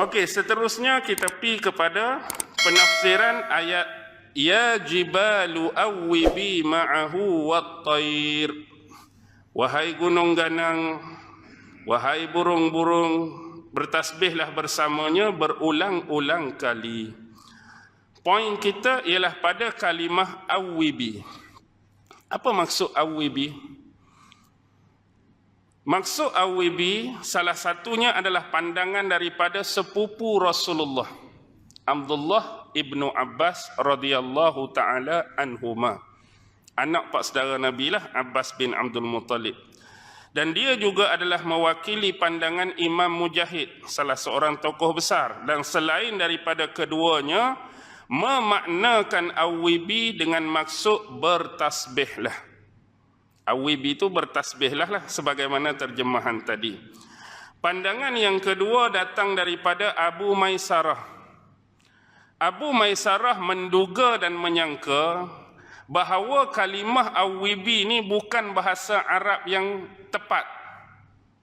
Okey, seterusnya kita pergi kepada penafsiran ayat ya jibalu awwibi ma'ahu wat-thair. Wahai gunung ganang, wahai burung-burung, bertasbihlah bersamanya berulang-ulang kali. Poin kita ialah pada kalimah awwibi. Apa maksud awwibi? Maksud awwibi salah satunya adalah pandangan daripada sepupu Rasulullah, Abdullah ibnu Abbas radhiyallahu taala anhuma. Anak pak saudara Nabi lah, Abbas bin Abdul Muttalib. Dan dia juga adalah mewakili pandangan Imam Mujahid, salah seorang tokoh besar. Dan selain daripada keduanya, memaknakan awwibi dengan maksud bertasbihlah. Awwibi itu bertasbihlah lah, sebagaimana terjemahan tadi. Pandangan yang kedua datang daripada Abu Maisarah. Abu Maisarah menduga dan menyangka bahawa kalimah awwibi ini bukan bahasa Arab yang tepat.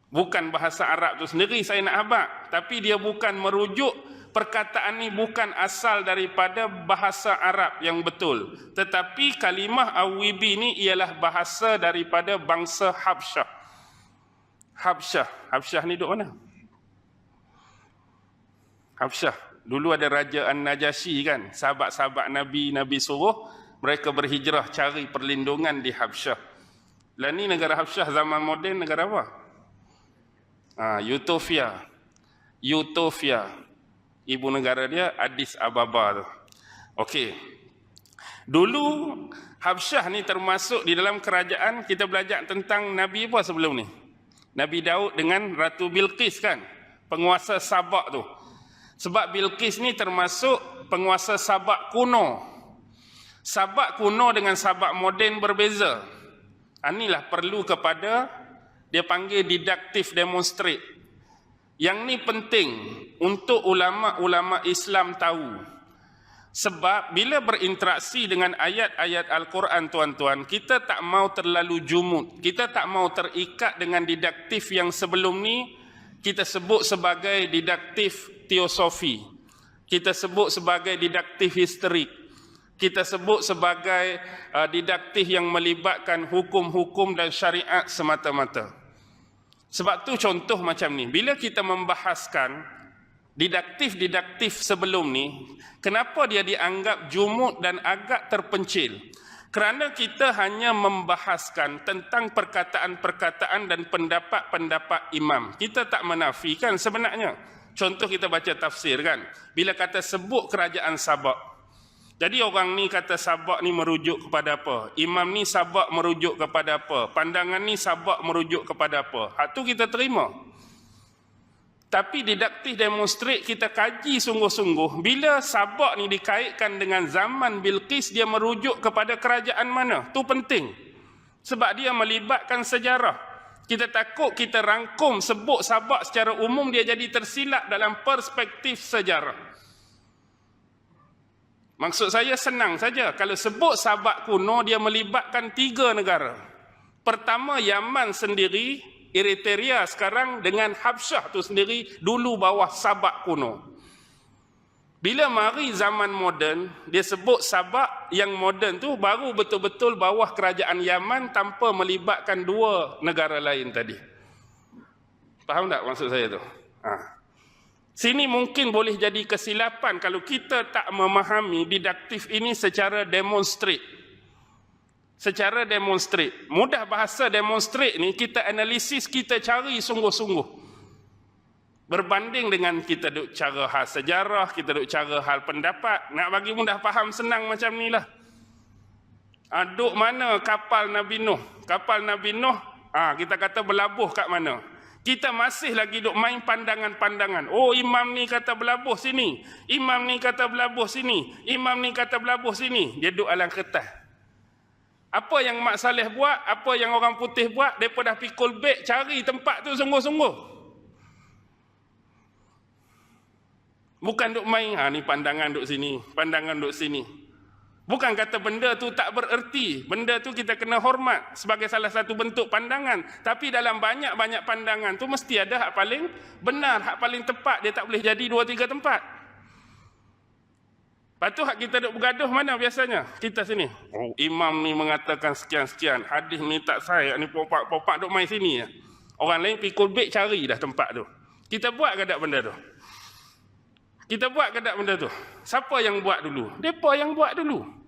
Bukan bahasa Arab itu sendiri saya nak habaq, tapi dia bukan merujuk, perkataan ini bukan asal daripada bahasa Arab yang betul, tetapi kalimah awwibi ini ialah bahasa daripada bangsa Habsyah. Habsyah ni duduk mana? Habsyah. Dulu ada Raja An-Najasyi kan, sahabat-sahabat Nabi suruh mereka berhijrah cari perlindungan di Habsyah. Lah ni negara Habsyah zaman moden negara apa? Utopia. Ibu negara dia Addis Ababa tu. Okey. Dulu Habsyah ni termasuk di dalam kerajaan, kita belajar tentang Nabi apa sebelum ni? Nabi Daud dengan Ratu Bilqis kan, penguasa Sabak tu. Sebab Bilqis ni termasuk penguasa Sabak kuno. Sabak kuno dengan Sabak moden berbeza. Inilah perlu kepada, dia panggil didaktif demonstrate. Yang ni penting untuk ulama-ulama Islam tahu. Sebab bila berinteraksi dengan ayat-ayat Al-Quran tuan-tuan, kita tak mau terlalu jumud. Kita tak mau terikat dengan didaktif yang sebelum ni kita sebut sebagai didaktif teosofi. Kita sebut sebagai didaktif historik. Kita sebut sebagai didaktif yang melibatkan hukum-hukum dan syariat semata-mata. Sebab tu contoh macam ni, bila kita membahaskan didaktif sebelum ni, kenapa dia dianggap jumud dan agak terpencil? Kerana kita hanya membahaskan tentang perkataan-perkataan dan pendapat-pendapat imam. Kita tak menafikan sebenarnya. Contoh kita baca tafsir kan, bila kata sebut kerajaan Sabak. Jadi orang ni kata Sabak ni merujuk kepada apa? Imam ni Sabak merujuk kepada apa? Pandangan ni Sabak merujuk kepada apa? Hak tu kita terima. Tapi didaktif demonstrate kita kaji sungguh-sungguh. Bila Sabak ni dikaitkan dengan zaman Bilqis, dia merujuk kepada kerajaan mana? Tu penting. Sebab dia melibatkan sejarah. Kita takut kita rangkum sebut Sabak secara umum, dia jadi tersilap dalam perspektif sejarah. Maksud saya senang saja. Kalau sebut Sabak kuno, dia melibatkan 3 negara. Pertama, Yaman sendiri, Eritrea sekarang, dengan Habsyah tu sendiri, dulu bawah Sabak kuno. Bila mari zaman moden, dia sebut Sabak yang moden tu baru betul-betul bawah kerajaan Yaman tanpa melibatkan 2 negara lain tadi. Faham tak maksud saya tu? Sini mungkin boleh jadi kesilapan kalau kita tak memahami didaktif ini secara demonstrate. Secara demonstrate. Mudah bahasa demonstrate ni, kita analisis, kita cari sungguh-sungguh. Berbanding dengan kita duk cara hal sejarah, kita duk cara hal pendapat. Nak bagi mudah faham senang macam ni lah. Duk mana kapal Nabi Nuh? Kapal Nabi Nuh, kita kata berlabuh kat mana? Kita masih lagi duk main pandangan-pandangan. Oh, imam ni kata berlabuh sini. Imam ni kata berlabuh sini. Imam ni kata berlabuh sini. Dia duk alang kertas. Apa yang Mak Saleh buat, apa yang orang putih buat, mereka dah pikul beg cari tempat tu sungguh-sungguh. Bukan duk main, ni pandangan duk sini, pandangan duk sini. Bukan kata benda tu tak bererti. Benda tu kita kena hormat sebagai salah satu bentuk pandangan. Tapi dalam banyak-banyak pandangan tu mesti ada hak paling benar, hak paling tepat. Dia tak boleh jadi 2-3 tempat. Lepas tu hak kita duk bergaduh mana biasanya? Kita sini. Oh, imam ni mengatakan sekian-sekian. Hadis ni tak sahih. Ni popak-popak duk main sini. Orang lain pikul beg cari dah tempat tu. Kita buat ke tak benda tu? Kita buat ke tak benda tu? Siapa yang buat dulu? Mereka yang buat dulu.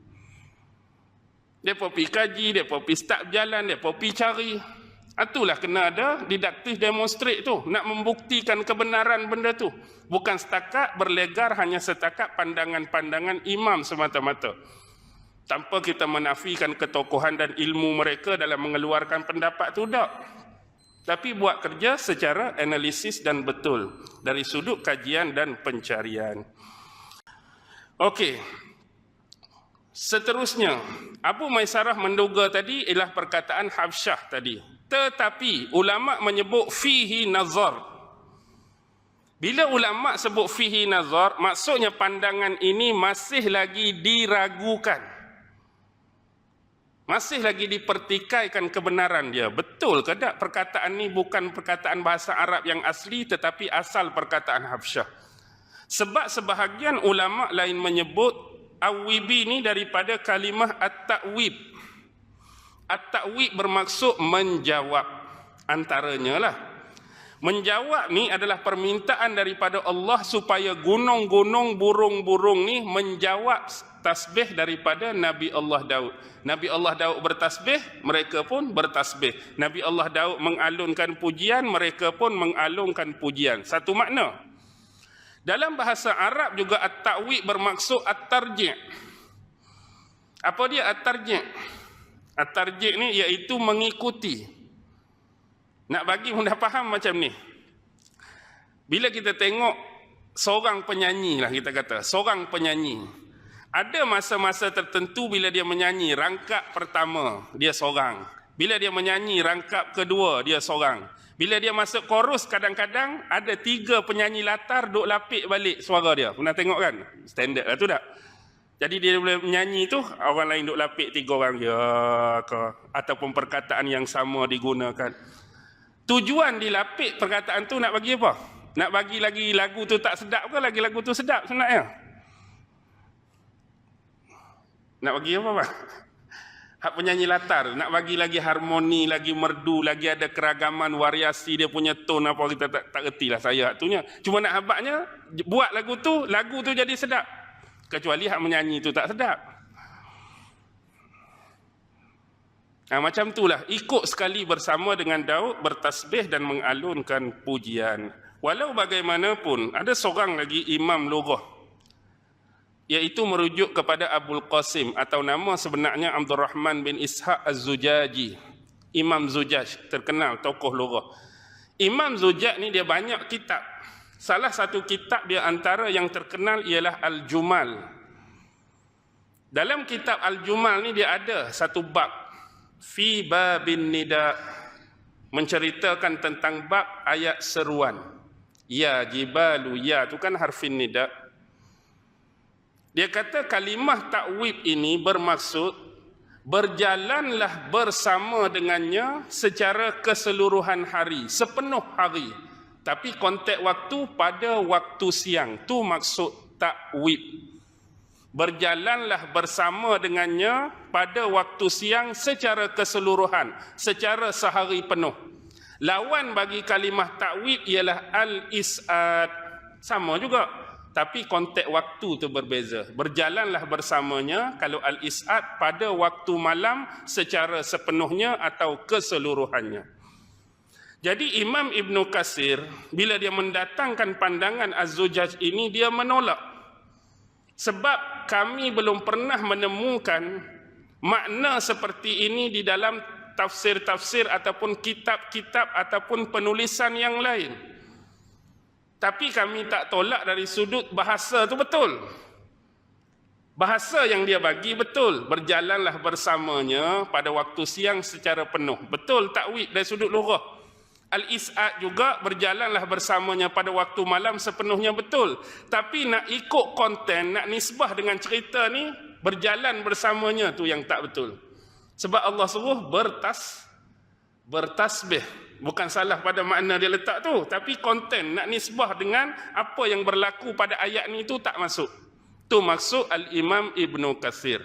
Mereka pergi kaji, mereka pergi start berjalan, mereka pergi cari. Itulah kena ada didaktif demonstrate tu. Nak membuktikan kebenaran benda tu. Bukan setakat berlegar hanya setakat pandangan-pandangan imam semata-mata. Tanpa kita menafikan ketokohan dan ilmu mereka dalam mengeluarkan pendapat tu tak. Tapi buat kerja secara analisis dan betul dari sudut kajian dan pencarian. Okey. Seterusnya, Abu Maisarah menduga tadi ialah perkataan Habsyah tadi. Tetapi ulama menyebut fihi nazar. Bila ulama sebut fihi nazar, maksudnya pandangan ini masih lagi diragukan. Masih lagi dipertikaikan kebenaran dia. Betul ke tak perkataan ni bukan perkataan bahasa Arab yang asli tetapi asal perkataan Habsyah. Sebab sebahagian ulama lain menyebut awibi ni daripada kalimah at-ta'wib. At-ta'wib bermaksud menjawab. Antaranya lah. Menjawab ni adalah permintaan daripada Allah supaya gunung-gunung, burung-burung ni menjawab tasbih daripada Nabi Allah Daud. Nabi Allah Daud bertasbih, mereka pun bertasbih. Nabi Allah Daud mengalunkan pujian, mereka pun mengalunkan pujian. Satu makna. Dalam bahasa Arab juga at-ta'wib bermaksud at-tarji'. Apa dia at-tarji'? At-tarji' ni iaitu mengikuti. Nak bagi mudah faham macam ni. Bila kita tengok seorang penyanyi lah kita kata, seorang penyanyi. Ada masa-masa tertentu bila dia menyanyi rangkap pertama, dia seorang. Bila dia menyanyi rangkap kedua, dia seorang. Bila dia masuk chorus, kadang-kadang ada 3 penyanyi latar duk lapik balik suara dia. Pernah tengok kan? Standard lah tu tak? Jadi dia boleh menyanyi tu, orang lain duk lapik 3 orang. Ya ke? Ataupun perkataan yang sama digunakan. Tujuan dilapik perkataan tu nak bagi apa? Nak bagi lagi lagu tu tak sedap ke? Lagi lagu tu sedap sebenarnya? Nak bagi apa Pak? Hak penyanyi latar, nak bagi lagi harmoni, lagi merdu, lagi ada keragaman variasi dia punya tone apa kita tak reti lah saya hak tunya. Cuma nak habaknya buat lagu tu jadi sedap. Kecuali hak menyanyi tu tak sedap. Nah, macam itulah ikut sekali bersama dengan Daud bertasbih dan mengalunkan pujian. Walau bagaimanapun ada seorang lagi imam lughah iaitu merujuk kepada Abul Qasim atau nama sebenarnya Abdul Rahman bin Ishaq Az-Zujaji. Imam Zujaj, terkenal tokoh lughah. Imam Zujaj ni dia banyak kitab. Salah satu kitab dia antara yang terkenal ialah Al-Jumal. Dalam kitab Al-Jumal ni dia ada satu bab. Fi babin nida. Menceritakan tentang bab ayat seruan. Ya jibalu, ya tu kan harfin nida. Dia kata kalimah ta'wib ini bermaksud berjalanlah bersama dengannya secara keseluruhan hari, sepenuh hari. Tapi konteks waktu pada waktu siang. Tu maksud ta'wib. Berjalanlah bersama dengannya pada waktu siang secara keseluruhan, secara sehari penuh. Lawan bagi kalimah ta'wib ialah al-is'ad. Sama juga. Tapi konteks waktu tu berbeza. Berjalanlah bersamanya kalau al-is'ad pada waktu malam secara sepenuhnya atau keseluruhannya. Jadi Imam Ibn Katsir bila dia mendatangkan pandangan Az-Zujaj ini dia menolak. Sebab kami belum pernah menemukan makna seperti ini di dalam tafsir-tafsir ataupun kitab-kitab ataupun penulisan yang lain. Tapi kami tak tolak dari sudut bahasa tu betul. Bahasa yang dia bagi betul. Berjalanlah bersamanya pada waktu siang secara penuh. Betul takwid dari sudut lughah. Al-is'ad juga berjalanlah bersamanya pada waktu malam sepenuhnya betul. Tapi nak ikut konten, nak nisbah dengan cerita ni, berjalan bersamanya tu yang tak betul. Sebab Allah suruh bertasbih. Bukan salah pada makna dia letak tu, tapi konten nak nisbah dengan apa yang berlaku pada ayat ni tu tak masuk. Tu maksud Al-Imam Ibnu Katsir.